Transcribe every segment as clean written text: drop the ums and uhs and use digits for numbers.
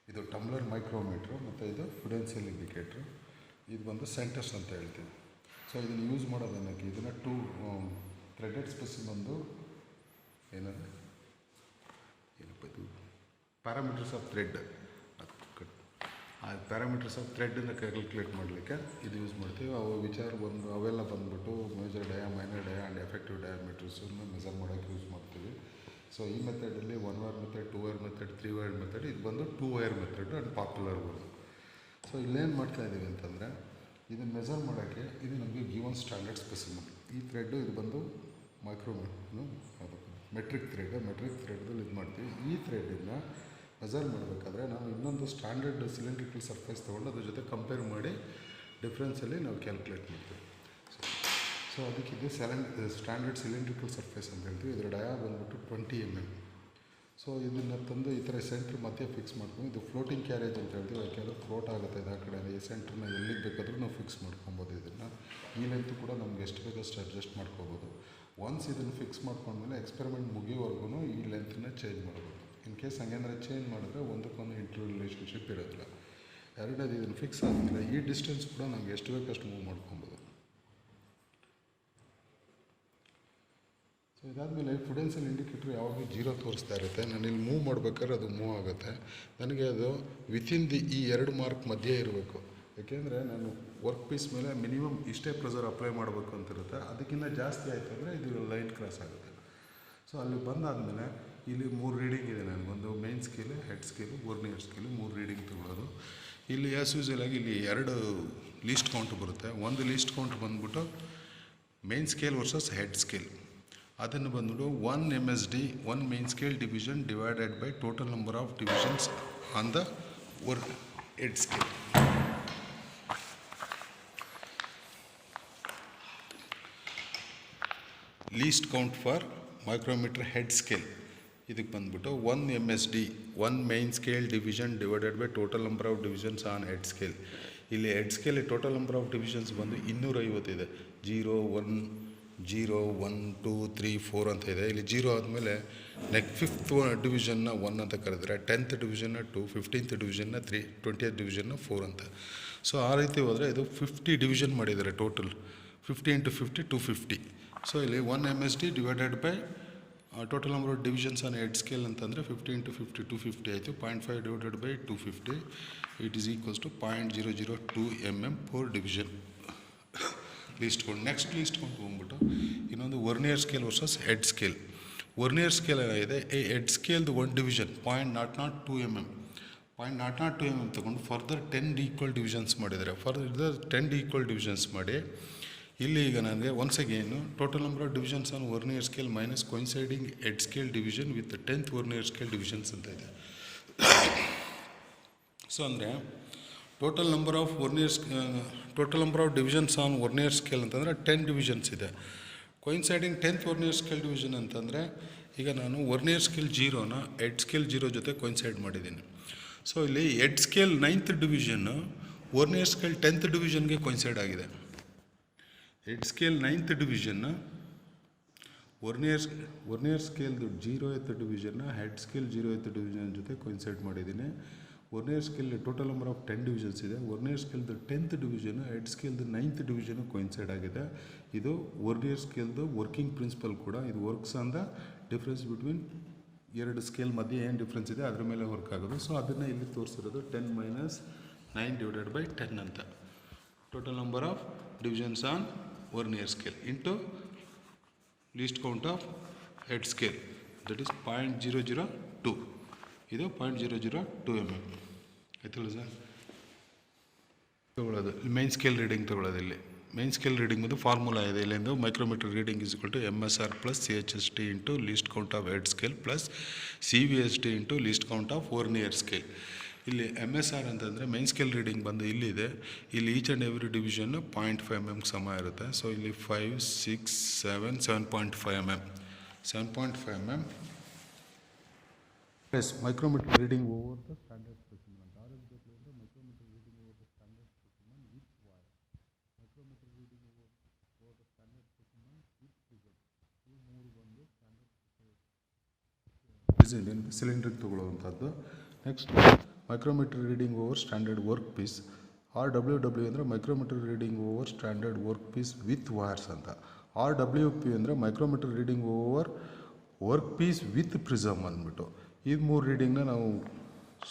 ಇದು ಟಂಬ್ಲರ್ ಮೈಕ್ರೋಮೀಟ್ರು ಮತ್ತು ಇದು ಫಿಡೆನ್ಸಿಯಲ್ ಇಂಡಿಕೇಟ್ರು. ಇದು ಬಂದು ಸೆಂಟರ್ಸ್ ಅಂತ ಹೇಳ್ತೀವಿ. ಸೊ ಇದನ್ನು ಯೂಸ್ ಮಾಡೋದನ್ನಕ್ಕೆ ಇದನ್ನು ಟೂ ಥ್ರೆಡೆಡ್ ಸ್ಪೆಸಿಮನ್ದು ಏನದು ಏನಪ್ಪ ಇದು ಪ್ಯಾರಾಮೀಟರ್ಸ್ ಆಫ್ ಥ್ರೆಡ್, ಆ ಪ್ಯಾರಾಮೀಟರ್ಸ್ ಆಫ್ ಥ್ರೆಡನ್ನು ಕ್ಯಾಲ್ಕುಲೇಟ್ ಮಾಡಲಿಕ್ಕೆ ಇದು ಯೂಸ್ ಮಾಡ್ತೀವಿ. ಅವು ಅವೆಲ್ಲ ಬಂದುಬಿಟ್ಟು major dia, minor dia and effective ಡಯಾಮೀಟರ್ಸನ್ನು ಮೆಜರ್ ಮಾಡೋಕ್ಕೆ ಯೂಸ್ ಮಾಡ್ತೀವಿ. ಸೊ ಈ ಮೆಥಡಲ್ಲಿ 1 wire method, 2 wire method, 3 wire method, ಇದು ಬಂದು 2 ವೈರ್ ಮೆಥಡ್ ಆ್ಯಂಡ್ ಪಾಪ್ಯುಲರ್ ಒಂದು. ಸೊ ಇಲ್ಲೇನು ಮಾಡ್ತಾಯಿದ್ದೀವಿ ಅಂತಂದರೆ ಇದನ್ನು ಮೆಜರ್ ಮಾಡೋಕ್ಕೆ ಇದು ನಮಗೆ ಗಿವನ್ ಸ್ಟ್ಯಾಂಡರ್ಡ್ ಸ್ಪೆಸಿಮನ್. ಈ ಥ್ರೆಡ್ಡು ಇದು ಬಂದು ಮೆಟ್ರಿಕ್ ಥ್ರೆಡ್ದಲ್ಲಿ ಇದು ಮಾಡ್ತೀವಿ. ಈ ಥ್ರೆಡ್ಡನ್ನು ಮೆಜರ್ ಮಾಡಬೇಕಾದ್ರೆ ನಾವು ಇನ್ನೊಂದು ಸ್ಟ್ಯಾಂಡರ್ಡ್ ಸಿಲಿಂಡ್ರಿಕಲ್ ಸರ್ಫೇಸ್ ತೊಗೊಂಡು ಅದ್ರ ಜೊತೆ ಕಂಪೇರ್ ಮಾಡಿ ಡಿಫ್ರೆನ್ಸಲ್ಲಿ ನಾವು ಕ್ಯಾಲ್ಕುಲೇಟ್ ಮಾಡ್ತೀವಿ. ಸೊ ಅದಕ್ಕಿದೆ ಸ್ಟ್ಯಾಂಡರ್ಡ್ ಸಿಲಿಂಡ್ರಿಕಲ್ ಸರ್ಫೇಸ್ ಅಂತ ಹೇಳ್ತೀವಿ. ಇದರ ಡಯಾ ಬಂದ್ಬಿಟ್ಟು 20 mm. ಸೊ ಇದನ್ನು ತಂದು ಈ ಥರ ಸೆಂಟ್ರ್ ಮಧ್ಯೆ ಫಿಕ್ಸ್ ಮಾಡ್ಕೊಂಡು ಇದು ಫ್ಲೋಟಿಂಗ್ ಕ್ಯಾರೇಜ್ ಅಂತ ಹೇಳ್ತೀವಿ. ಯಾಕೆಂದರೆ ಫ್ಲೋಟ್ ಆಗುತ್ತೆ ಇದು ಆ ಕಡೆ. ಈ ಸೆಂಟ್ರನ್ನ ಎಲ್ಲಿಗೆ ಬೇಕಾದರೂ ನಾವು ಫಿಕ್ಸ್ ಮಾಡ್ಕೊಬೋದು. ಇದನ್ನು ಈ ಲೆಂತ್ ಕೂಡ ನಮ್ಗೆ ಎಷ್ಟು ಬೇಕಷ್ಟು ಅಡ್ಜಸ್ಟ್ ಮಾಡ್ಕೋಬೋದು. ಒನ್ಸ್ ಇದನ್ನು ಫಿಕ್ಸ್ ಮಾಡ್ಕೊಂಡ್ಮೇಲೆ ಎಕ್ಸ್ಪೆರಿಮೆಂಟ್ ಮುಗಿಯೋವರೆಗೂ ಈ ಲೆಂತನ್ನ ಚೇಂಜ್ ಮಾಡ್ಬೋದು. ಇನ್ ಕೇಸ್ ಹಂಗೇನಾದ್ರೆ ಚೇಂಜ್ ಮಾಡಿದ್ರೆ ಒಂದಕ್ಕೊಂದು ಇಂಟರ್ ರಿಲೇಷನ್ಶಿಪ್ ಇರೋದಿಲ್ಲ. ಎರಡನೇದು ಇದನ್ನು ಫಿಕ್ಸ್ ಆದಮೇಲೆ ಈ ಡಿಸ್ಟೆನ್ಸ್ ಕೂಡ ನಮ್ಗೆ ಎಷ್ಟು ಬೇಕಷ್ಟು ಮೂವ್ ಮಾಡ್ಕೊಬೋದು. ಸೊ ಇದಾದಮೇಲೆ ಫಿಡೆನ್ಸಿಯಲ್ ಇಂಡಿಕೇಟ್ರ್ ಯಾವಾಗಲೂ 0 ತೋರಿಸ್ತಾ ಇರುತ್ತೆ. ನಾನು ಇಲ್ಲಿ ಮೂವ್ ಮಾಡ್ಬೇಕಾದ್ರೆ ಅದು ಮೂವ್ ಆಗುತ್ತೆ. ನನಗೆ ಅದು ವಿತಿನ್ ಈ 2 ಮಾರ್ಕ್ ಮಧ್ಯೆ ಇರಬೇಕು. ಯಾಕೆಂದರೆ ನಾನು ವರ್ಕ್ ಪೀಸ್ ಮೇಲೆ ಮಿನಿಮಮ್ ಇಷ್ಟೇ ಪ್ರೆಷರ್ ಅಪ್ಲೈ ಮಾಡಬೇಕು ಅಂತಿರುತ್ತೆ. ಅದಕ್ಕಿಂತ ಜಾಸ್ತಿ ಆಯಿತು ಅಂದರೆ ಇದು ಲೈನ್ ಕ್ರಾಸ್ ಆಗುತ್ತೆ. ಸೊ ಅಲ್ಲಿ ಬಂದಾದಮೇಲೆ ಇಲ್ಲಿ 3 ರೀಡಿಂಗ್ ಇದೆ. ನನಗೊಂದು main scale, head scale, vernier scale 3 reading ತೊಗೊಳ್ಳೋದು. ಇಲ್ಲಿ ಆ್ಯಸ್ ಯೂಸ್ವಲ್ ಆಗಿ ಇಲ್ಲಿ 2 ಲೀಸ್ಟ್ ಕೌಂಟ್ ಬರುತ್ತೆ. ಒಂದು ಲೀಸ್ಟ್ ಕೌಂಟ್ ಬಂದ್ಬಿಟ್ಟು main scale versus head scale. ಅದನ್ನು ಬಂದ್ಬಿಟ್ಟು 1 MSD 1 main scale division divided by total number of divisions on the head scale. Least count for micrometer head scale ಇದಕ್ಕೆ ಬಂದ್ಬಿಟ್ಟು 1 MSD 1 main scale division divided by total number of divisions on head scale. ಇಲ್ಲಿ head scale total number of divisions ಬಂದು 250 ಇದೆ. 0 1 0 1 2 3 4 ಅಂತ ಇದೆ. ಇಲ್ಲಿ 0 ಆದಮೇಲೆ 5th ಡಿವಿಷನ್ನ 1 ಅಂತ ಕರೆದ್ರೆ, 10th ಡಿವಿಷನ್ನ 2, 15th ಡಿವಿಷನ್ನ 3, 20th ಡಿವಿಷನ್ನ 4 ಅಂತ. ಸೊ ಆ ರೀತಿ ಹೋದರೆ ಇದು 50 ಡಿವಿಷನ್ ಮಾಡಿದ್ದಾರೆ ಟೋಟಲ್. 50 × 50 250. ಸೊ ಇಲ್ಲಿ 1 MSD divided by total number of divisions on head scale ಅಂತಂದರೆ 50 × 50 250 ಆಯಿತು. 0.5 divided by 250 it is equals to 0.002 mm per division. Least count. Next least count ಹೋಗ್ಬಿಟ್ಟು ಇನ್ನೊಂದು vernier scale versus head scale. Vernier scale ಏನಿದೆ, head ಸ್ಕೇಲ್ದು 1 division 0.002 mm 0.002 mm ತೊಗೊಂಡು further 10 equal divisions ಮಾಡಿದ್ದಾರೆ. Further 10 equal divisions ಮಾಡಿ ಇಲ್ಲಿ ಈಗ ನನಗೆ once ಅಗೇನು total number of divisions on vernier scale minus coinciding head scale division with 10th vernier scale divisions ಅಂತ ಇದೆ. ಸೊ ಅಂದರೆ total number of divisions on vernier scale ಅಂತಂದರೆ 10 divisions ಇದೆ. ಕೊಯಿನ್ಸೈಡಿಂಗ್ 10th ವರ್ನಿಯರ್ ಸ್ಕೇಲ್ ಡಿವಿಷನ್ ಅಂತಂದರೆ ಈಗ ನಾನು vernier scale 0ನ head scale 0 ಜೊತೆ ಕೊಯಿನ್ಸೈಡ್ ಮಾಡಿದ್ದೀನಿ. ಸೊ ಇಲ್ಲಿ ಹೆಡ್ ಸ್ಕೇಲ್ 9th ಡಿವಿಷನ್ನು ವರ್ನಿಯರ್ ಸ್ಕೇಲ್ 10th ಡಿವಿಷನ್ಗೆ ಕೊಯಿನ್ಸೈಡ್ ಆಗಿದೆ. ಹೆಡ್ ಸ್ಕೇಲ್ 9th ಡಿವಿಷನ್ನ ವರ್ನಿಯರ್ ಸ್ಕೇಲ್ದು 0th ಡಿವಿಷನ್ನ ಹೆಡ್ ಸ್ಕೇಲ್ 0th ಡಿವಿಷನ್ ಜೊತೆ ಕೊಯಿನ್ಸೈಡ್ ಮಾಡಿದ್ದೀನಿ. Vernier scale total number of 10 divisions ಇದೆ. ವರ್ನಿಯರ್ ಸ್ಕೇಲ್ದು 10th ಡಿವಿಷನು ಹೆಡ್ ಸ್ಕೇಲ್ದು 9th ಡಿವಿಷನು ಕೊಯಿನ್ಸೈಡ್ ಆಗಿದೆ. ಇದು ವರ್ನಿಯರ್ ಸ್ಕೇಲ್ದು ವರ್ಕಿಂಗ್ ಪ್ರಿನ್ಸಿಪಲ್ ಕೂಡ. ಇದು works on the difference between 2 scale ಮಧ್ಯೆ ಏನು ಡಿಫ್ರೆನ್ಸ್ ಇದೆ ಅದ್ರ ಮೇಲೆ ವರ್ಕ್ ಆಗೋದು. ಸೊ ಅದನ್ನು ಇಲ್ಲಿ ತೋರಿಸಿರೋದು 10 - 9 ಡಿವೈಡೆಡ್ ಬೈ 10 ಅಂತ. Total number of divisions on vernier scale into least count of head scale, that is 0.002. ಇದು 0.002 mm ಆಯ್ತಲ್ಲ ಸರ್. ತೊಗೊಳ್ಳೋದು ಮೈನ್ ಸ್ಕೇಲ್ ರೀಡಿಂಗ್ ತೊಗೊಳ್ಳೋದು. ಇಲ್ಲಿ ಮೈನ್ ಸ್ಕೇಲ್ ರೀಡಿಂಗ್ ಒಂದು ಫಾರ್ಮುಲಾ ಇದೆ. ಇಲ್ಲಿಂದು micrometer reading is equal to MSR + CHST into least count of head scale plus CVST into least count of vernier scale. ಇಲ್ಲಿ MSR ಅಂತಂದರೆ main scale reading ಬಂದು ಇಲ್ಲಿದೆ. ಇಲ್ಲಿ ಈಚ್ ಆ್ಯಂಡ್ ಎವ್ರಿ ಡಿವಿಷನ್ನು 0.5 mm ಸಮ ಇರುತ್ತೆ. ಸೊ ಇಲ್ಲಿ 5 6 7 7.5 mm 7.5 mm plus micrometer reading over the standard specimen ಅಂತ. ಅಂದರೆ micrometer reading over the standard specimen with wire, micrometer reading over the standard specimen with figure. ಈ 3 ಬಂದು ಸ್ಟ್ಯಾಂಡರ್ಡ್ ಸಿಲಿಂಡ್ರಿಗೆ ತೊಗೊಳ್ಳುವಂಥದ್ದು. Next micrometer reading over standard work piece. RWW ಅಂದರೆ micrometer reading over standard work piece with wires ಅಂತ. RWP ಅಂದರೆ micrometer reading over work piece with prism ಅಂದ್ಬಿಟ್ಟು. ಈ ಮೂರು ರೀಡಿಂಗ್ನ ನಾವು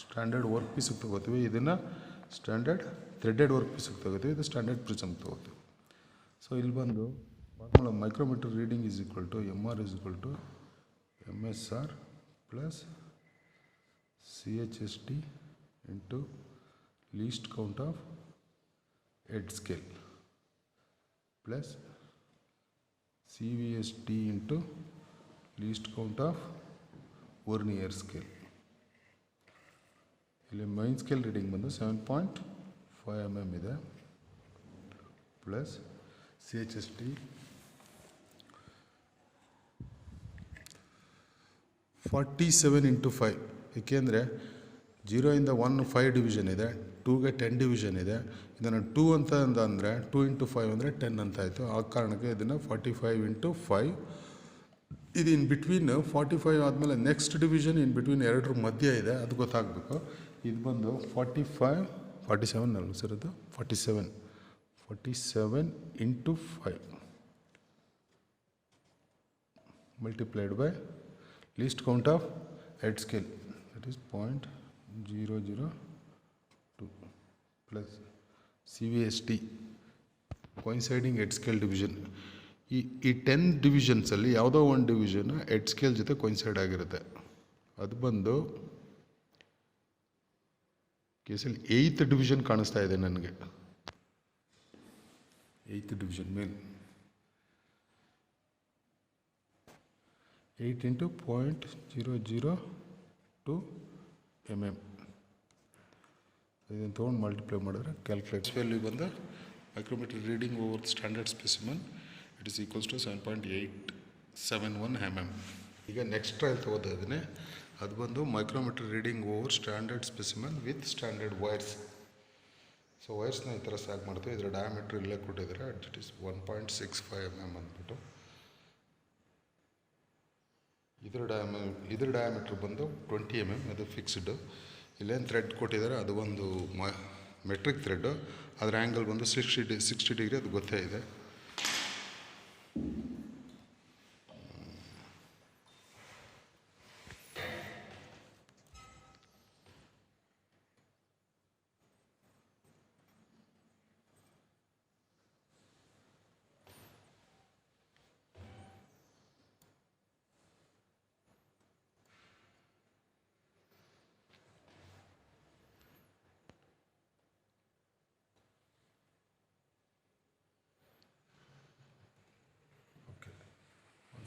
ಸ್ಟ್ಯಾಂಡರ್ಡ್ ವರ್ಕ್ ಪೀಸಿಗೆ ತೊಗೋತೀವಿ, ಇದನ್ನು ಸ್ಟ್ಯಾಂಡರ್ಡ್ ಥ್ರೆಡೆಡ್ ವರ್ಕ್ ಪೀಸಿಗೆ ತೊಗೋತೀವಿ, ಇದು ಸ್ಟ್ಯಾಂಡರ್ಡ್ ಪ್ರಿಸಮ್ಗೆ ತೊಗೋತೀವಿ. ಸೊ ಇಲ್ಲಿ ಬಂದು formula micrometer reading is equal to MR is equal to MSR plus CHST into least count of head scale plus CVST into least count of vernier scale. ಇಲ್ಲಿ main scale reading ಬಂದು 7.5 mm ಇದೆ plus CHST 47 into 5. ಏಕೆಂದರೆ 0 ಇಂದ 1 5 division ಇದೆ, 2ಗೆ 10 division ಇದೆ. ಇದನ್ನು 2 ಅಂತ ಅಂದರೆ 2 ಇಂಟು 5 ಅಂದರೆ 10 ಅಂತ ಆಯಿತು. ಆ ಕಾರಣಕ್ಕೆ ಇದನ್ನು 45 ಇಂಟು 5. ಇದು ಇನ್ ಬಿಟ್ವೀನ್ 45 ಆದಮೇಲೆ ನೆಕ್ಸ್ಟ್ ಡಿವಿಷನ್ ಇನ್ ಬಿಟ್ವೀನ್ ಎರಡರ ಮಧ್ಯೆ ಇದೆ, ಅದು ಗೊತ್ತಾಗಬೇಕು. ಇದು ಬಂದು 47 ಅಲ್ಲ ಸರ್, ಅದು 47 into 5 multiplied by least count of head scale, that is 0.002 plus CVST coinciding head scale division. ಈ 10 ಡಿವಿಷನ್ಸಲ್ಲಿ ಯಾವುದೋ ಒಂದು ಡಿವಿಷನ್ ಹೆಡ್ ಸ್ಕೇಲ್ ಜೊತೆ ಕೊಯಿನ್ಸೈಡ್ ಆಗಿರುತ್ತೆ. ಅದು ಬಂದು ಕೇಸಲ್ಲಿ 8th ಡಿವಿಷನ್ ಕಾಣಿಸ್ತಾ ಇದೆ ನನಗೆ. 8th ಡಿವಿಷನ್ ಮೇಲೆ 8 ಇಂಟು 0.002 mm. ಇದನ್ನು ತೊಗೊಂಡು ಮಲ್ಟಿಪ್ಲೈ ಮಾಡಿದ್ರೆ ಕ್ಯಾಲ್ಕುಲೇಟ್ ವ್ಯಾಲ್ಯೂ ಬಂದು micrometer reading over standard specimen it is equals to 7.871 mm. ಈಗ ನೆಕ್ಸ್ಟ್ ಟ್ರಯಲ್ ತೊಗೋದಿದ್ದೀನಿ, ಅದು ಬಂದು micrometer reading over standard specimen with standard wires. So ವೈರ್ಸ್ನ ಈ ಥರ ಸ್ಯಾಗ್ ಮಾಡ್ತೀವಿ. ಇದರ ಡಯಾಮೀಟ್ರ್ ಇಲ್ಲೇ ಕೊಟ್ಟಿದ್ದಾರೆ, ಇಟ್ ಈಸ್ 1.65 mm ಅಂದ್ಬಿಟ್ಟು. ಇದ್ರ ಡಯಾಮೀಟ್ರ್ ಬಂದು 20 mm, ಅದು ಫಿಕ್ಸ್ಡು. ಇಲ್ಲೇನು ಥ್ರೆಡ್ ಕೊಟ್ಟಿದ್ದಾರೆ ಅದು ಒಂದು ಮೆಟ್ರಿಕ್ ಥ್ರೆಡ್ಡು, ಅದರ ಆ್ಯಂಗಲ್ ಬಂದು 60 ಡಿಗ್ರಿ, ಅದು ಗೊತ್ತೇ ಇದೆ.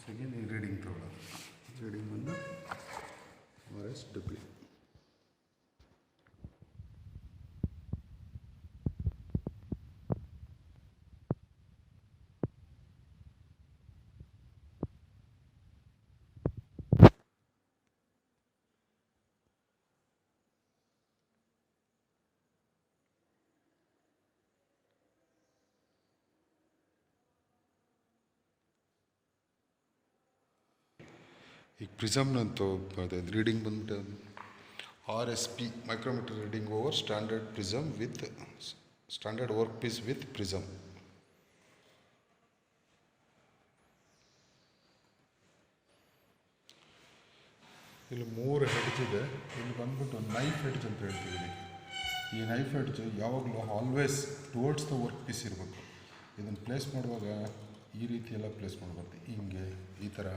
ಸೆಕೆಂಡ್ ಈ ರೀಡಿಂಗ್ ತೊಗೊಳ್ಳೋದು. ರೀಡಿಂಗ್ ಬಂದು RSW. ಈಗ ಪ್ರಿಸಮ್ನಂತೂ ರೀಡಿಂಗ್ ಬಂದ್ಬಿಟ್ಟು RSP micrometer reading over standard prism with standard work piece with prism. ಇಲ್ಲಿ 3 ಹೆಡ್ಜ್ ಇದೆ. ಇಲ್ಲಿ ಬಂದ್ಬಿಟ್ಟು ನೈಫ್ ಹೆಡ್ಜ್ ಅಂತ ಹೇಳ್ತೀವಿ. ಈ ನೈಫ್ ಹೆಡ್ಜ್ ಯಾವಾಗಲೂ always towards the work piece ಇರಬೇಕು. ಇದನ್ನು ಪ್ಲೇಸ್ ಮಾಡುವಾಗ ಈ ರೀತಿ ಎಲ್ಲ ಪ್ಲೇಸ್ ಮಾಡಬಾರ್ದು, ಹಿಂಗೆ ಈ ಥರ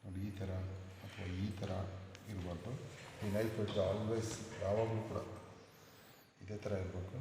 ನೋಡಿ, ಈ ಥರ ಅಥವಾ ಈ ಥರ ಇರಬಾರ್ದು. ಈ ನೈಫ್ ಹೆಡ್ಜ್ ಆಲ್ವೇಸ್ ಯಾವಾಗಲೂ ಕೂಡ ಇದೇ ಥರ ಇರಬೇಕು.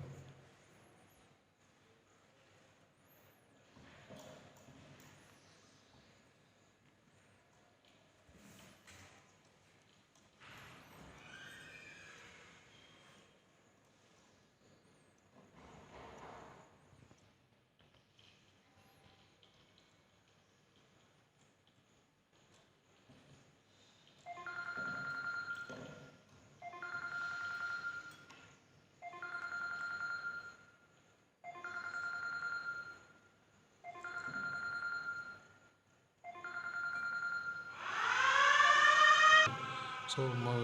So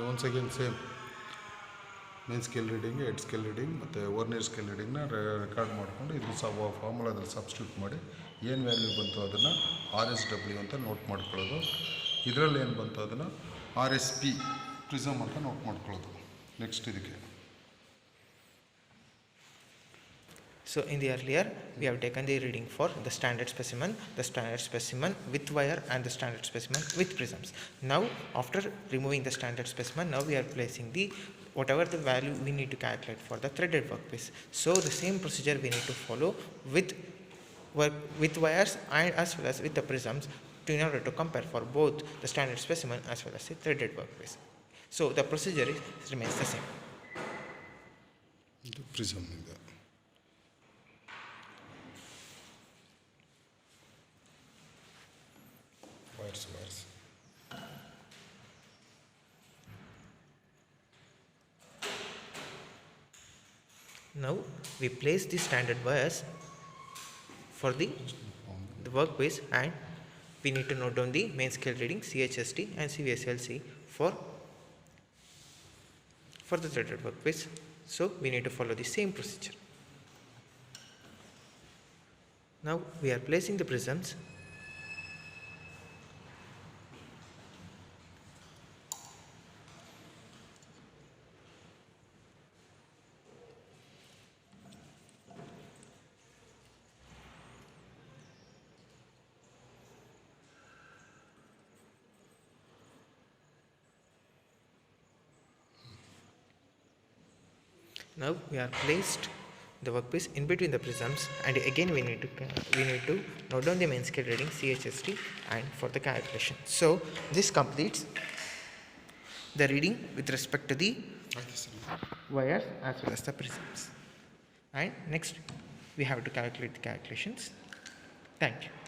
once again same main scale reading, head scale reading ಮತ್ತು ವರ್ನಿಯರ್ ಸ್ಕೇಲ್ ರೀಡಿಂಗ್ನ ರೆಕಾರ್ಡ್ ಮಾಡಿಕೊಂಡು ಇದು ಫಾರ್ಮುಲಾದಲ್ಲಿ ಸಬ್ಸ್ಟಿಟ್ಯೂಟ್ ಮಾಡಿ ಏನು ವ್ಯಾಲ್ಯೂ ಬಂತು ಅದನ್ನು RSW ಅಂತ ನೋಟ್ ಮಾಡ್ಕೊಳ್ಳೋದು. ಇದರಲ್ಲಿ ಏನು ಬಂತು ಅದನ್ನು RSP ಪ್ರಿಸಮ್ ಅಂತ ನೋಟ್ ಮಾಡ್ಕೊಳ್ಳೋದು. ನೆಕ್ಸ್ಟ್ ಇದಕ್ಕೆ So in the earlier we have taken the reading for the standard specimen with wire and the standard specimen with prisms. Now after removing the standard specimen, now we are placing the whatever the value we need to calculate for the threaded workpiece. So the same procedure we need to follow with wires and as well as with the prisms in order to compare for both the standard specimen as well as the threaded workpiece. So the procedure remains the same. ಇದು prism ಇದೆ. wires. Now we place the standard wires for the workpiece, and we need to note down the main scale reading CHST and CVSLC for the threaded workpiece. So we need to follow the same procedure. Now we are placing the prisms. Now we are placed the workpiece in between the prisms, and again we need to note down the main scale reading CHST and for the calculation. So this completes the reading with respect to the wires as well as the prisms. And next we have to calculate the calculations. Thank you.